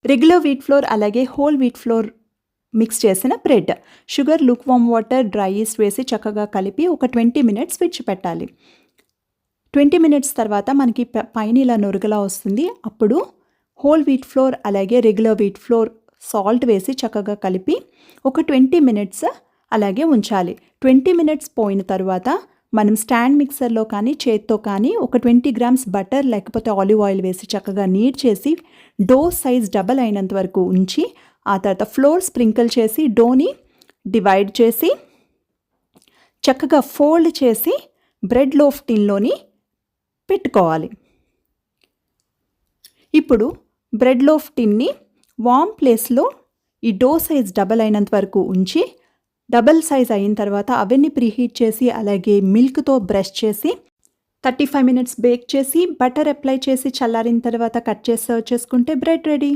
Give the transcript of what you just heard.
Regular wheat flour అలాగే whole wheat flour mix చేసిన bread, sugar, Luke warm water, dry east వేసి చక్కగా కలిపి ఒక 20 మినిట్స్ విడిచిపెట్టాలి. 20 మినిట్స్ తర్వాత మనకి పైన ఇలా నురగలా వస్తుంది. అప్పుడు హోల్ వీట్ ఫ్లోర్ అలాగే రెగ్యులర్ వీట్ ఫ్లోర్ సాల్ట్ వేసి చక్కగా కలిపి ఒక 20 మినిట్స్ అలాగే ఉంచాలి. 20 మినిట్స్ పోయిన తర్వాత మనం స్టాండ్ మిక్సర్లో కానీ చేత్తో కానీ ఒక 20 గ్రామ్స్ బటర్ లేకపోతే ఆలివ్ ఆయిల్ వేసి చక్కగా నీట్ చేసి డో సైజ్ డబల్ అయినంత వరకు ఉంచి ఆ తర్వాత ఫ్లోర్ స్ప్రింకిల్ చేసి డోని డివైడ్ చేసి చక్కగా ఫోల్డ్ చేసి బ్రెడ్ లోఫ్ టిన్లోని పెట్టుకోవాలి. ఇప్పుడు బ్రెడ్ లోఫ్ టిన్ని వామ్ ప్లేస్లో ఈ డో సైజ్ డబల్ అయినంత వరకు ఉంచి డబల్ సైజ్ అయిన తర్వాత అవన్నీ ప్రీహీట్ చేసి అలాగే మిల్క్తో బ్రష్ చేసి 35 మినిట్స్ బేక్ చేసి బటర్ అప్లై చేసి చల్లారిన తర్వాత కట్ చేసి సర్వ్ చేసుకుంటే బ్రెడ్ రెడీ.